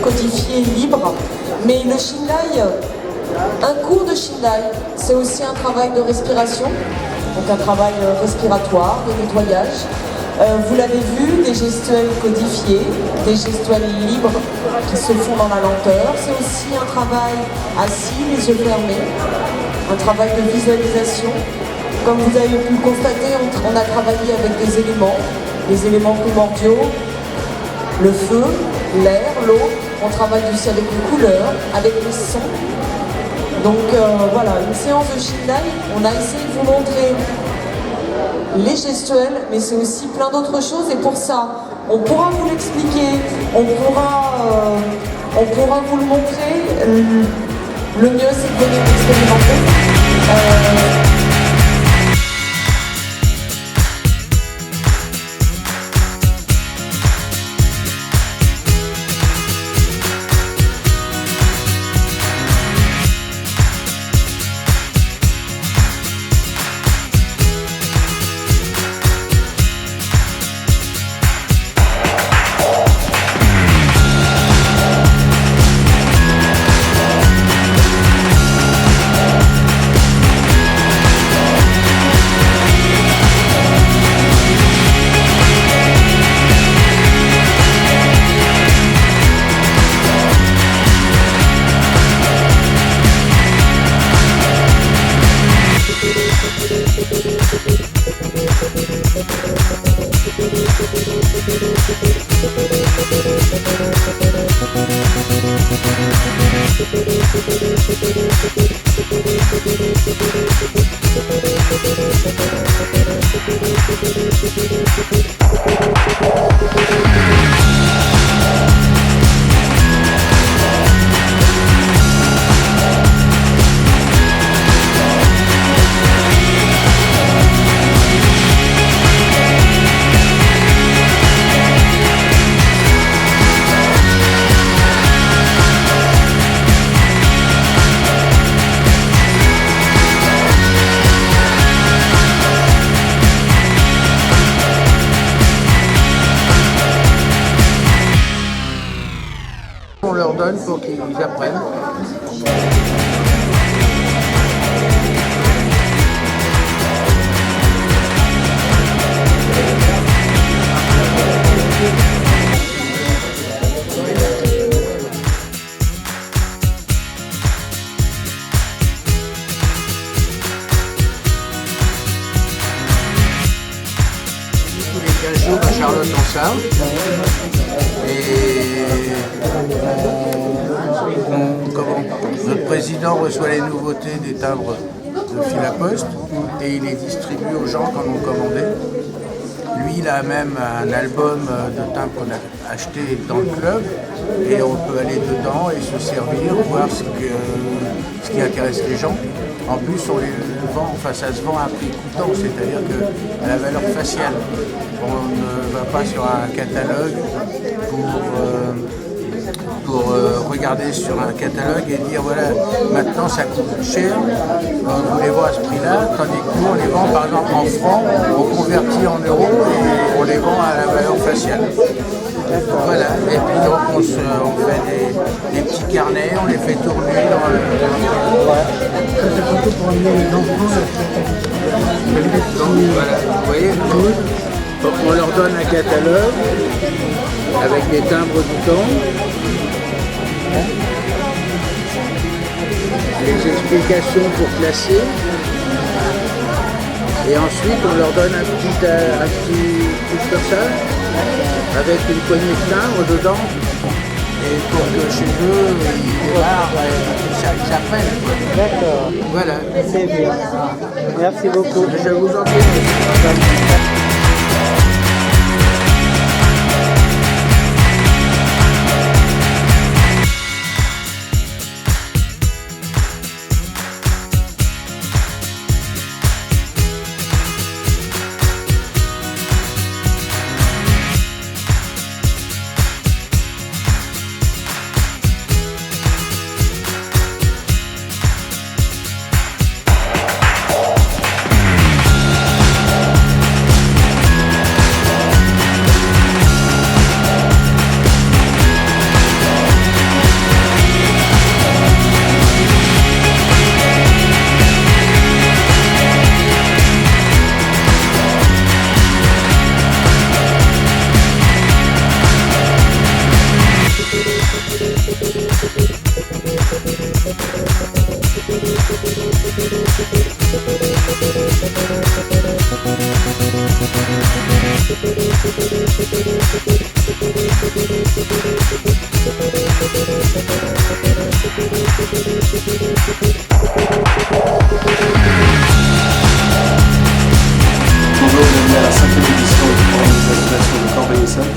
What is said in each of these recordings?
codifié libre, mais le Shinai, un cours de Shinai, c'est aussi un travail de respiration, donc un travail respiratoire, de nettoyage. Vous l'avez vu, des gestuels codifiés, des gestuels libres qui se font dans la lenteur. C'est aussi un travail assis, les yeux fermés, un travail de visualisation. Comme vous avez pu le constater, on a travaillé avec des éléments, les éléments primordiaux, le feu, l'air, l'eau. On travaille aussi avec les couleurs, avec les sons. Donc voilà, une séance de Shinai, on a essayé de vous montrer les gestuels, mais c'est aussi plein d'autres choses. Et pour ça, on pourra vous l'expliquer, on pourra vous le montrer. Le mieux, c'est de venir expérimenter. On leur donne pour qu'ils apprennent. Tous les 15 jours à Charlotte-en-Sart. Et président reçoit les nouveautés des timbres de fil à poste et il les distribue aux gens qui en ont commandé. Lui, il a même un album de timbres qu'on a acheté dans le club et on peut aller dedans et se servir, voir ce qui intéresse les gens. En plus, on les vend, enfin ça se vend à un prix coûtant, c'est-à-dire qu'à la valeur faciale. On ne va pas sur un catalogue pour regarder sur un catalogue et dire voilà, maintenant ça coûte cher, on les vend à ce prix-là, tandis que nous on les vend par exemple en francs, on convertit en euros et on les vend à la valeur faciale. Voilà, et puis donc on fait des petits carnets, on les fait tourner dans le... C'est surtout pour amener les enfants. Donc voilà, vous voyez, on leur donne un catalogue avec les timbres du temps, les explications pour classer, et ensuite on leur donne un petit truc comme ça, avec une poignée de timbres dedans, et pour que chez eux, ils démarrent, ils apprennent. D'accord, Voilà. c'est bien. Merci beaucoup. Je vous en prie. Bonjour, bienvenue à la 5e édition des associations de Corbeil-Essonnes.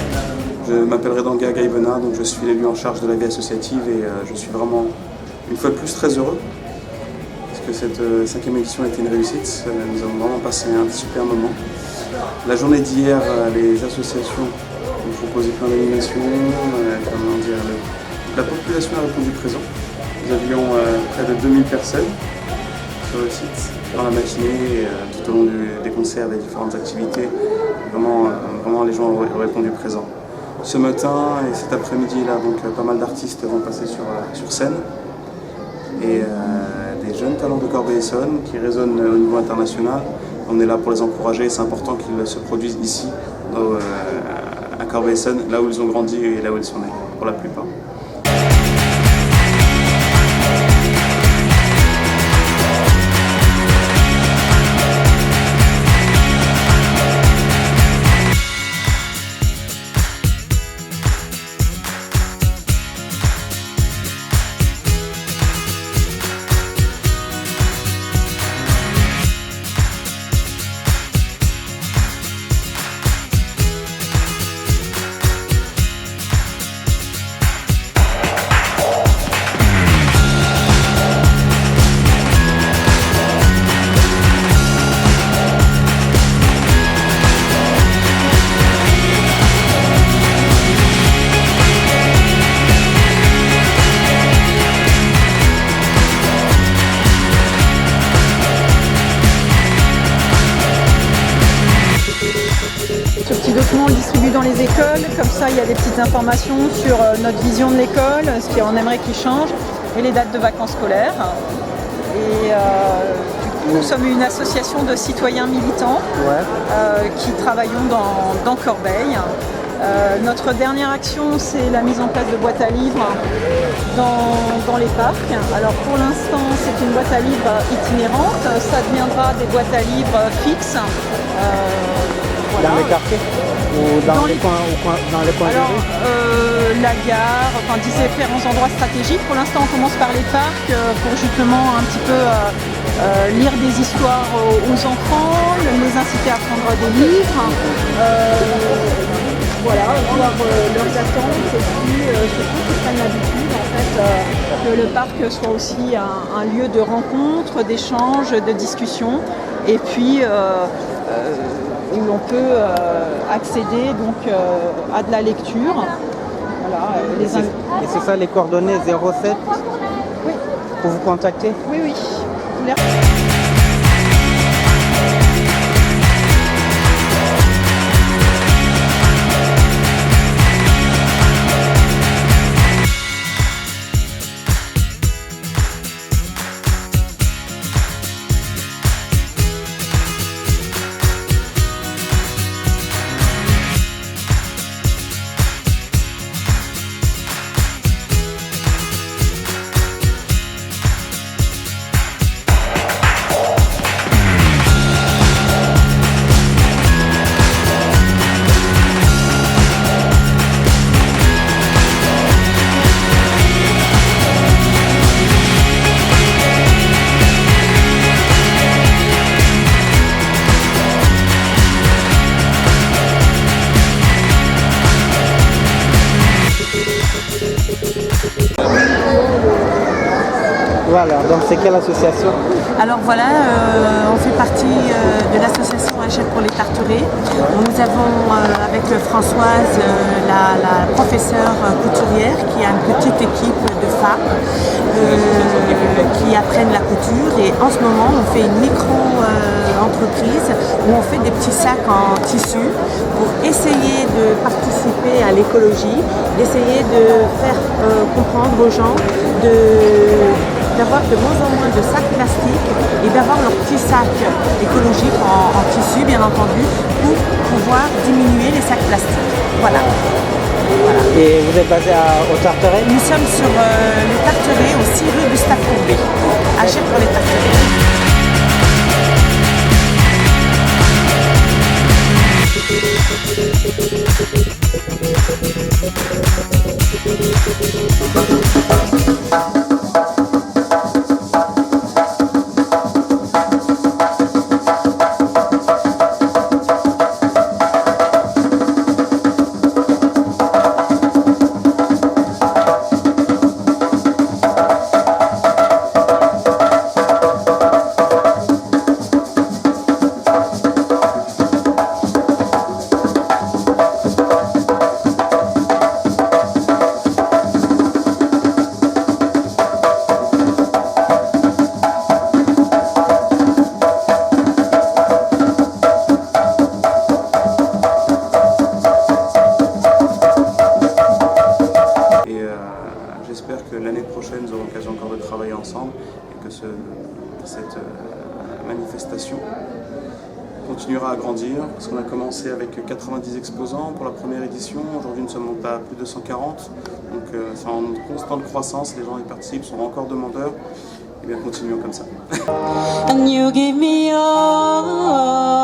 Je m'appelle Redanga Gaïbena, donc je suis l'élu en charge de la vie associative et je suis vraiment, une fois de plus, très heureux parce que cette 5e édition a été une réussite. Nous avons vraiment passé un super moment. La journée d'hier, les associations ont proposé plein d'animations, la population a répondu présent. Nous avions près de 2000 personnes sur le site dans la matinée, tout au long des concerts, des différentes activités. Vraiment les gens ont répondu présent. Ce matin et cet après-midi-là, donc pas mal d'artistes vont passer sur scène. Et des jeunes talents de Corbeil-Essonnes qui résonnent au niveau international. On est là pour les encourager, c'est important qu'ils se produisent ici, à Corbeil-Essonnes, là où ils ont grandi et là où ils sont nés, pour la plupart. Ce petit document on le distribue dans les écoles, comme ça il y a des petites informations sur notre vision de l'école, ce qu'on aimerait qu'il change et les dates de vacances scolaires. Et du coup nous sommes une association de citoyens militants qui travaillons dans Corbeil. Notre dernière action c'est la mise en place de boîtes à livres dans les parcs. Alors pour l'instant c'est une boîte à livres itinérante, ça deviendra des boîtes à livres fixes. Dans les quartiers. Ou dans les les- coins, dans les coins de Alors, rue? la gare, enfin différents endroits stratégiques. Pour l'instant, on commence par les parcs pour justement un petit peu lire des histoires aux enfants, les inciter à prendre des livres, voilà, voir leurs attentes et puis surtout qu'ils prennent l'habitude en fait, que le parc soit aussi un lieu de rencontre, d'échange, de discussion et puis où l'on peut accéder donc à de la lecture. Voilà, Et c'est ça les coordonnées 07 Oui. pour vous contacter? Oui, oui. Voilà, donc c'est quelle association? Alors voilà, on fait partie de l'association Hachette pour les Tarterets. Nous avons avec Françoise la professeure couturière qui a une petite équipe de femmes qui apprennent la couture et en ce moment on fait une micro-entreprise où on fait des petits sacs en tissu pour essayer de participer à l'écologie, d'essayer de faire comprendre aux gens d'avoir de moins en moins de sacs plastiques et d'avoir leurs petits sacs écologiques en tissu bien entendu pour pouvoir diminuer les sacs plastiques. Voilà. Et vous êtes basé au Tarteret? Nous sommes sur les Tarterets au 6 rue Gustave Courbet. Hachette pour les Tarterets. J'espère que l'année prochaine, nous aurons l'occasion encore de travailler ensemble et que cette manifestation continuera à grandir. Parce qu'on a commencé avec 90 exposants pour la première édition. Aujourd'hui, nous sommes montés à plus de 140. Donc c'est en constante croissance. Les gens y participent, sont encore demandeurs. Et bien, continuons comme ça. And you give me all.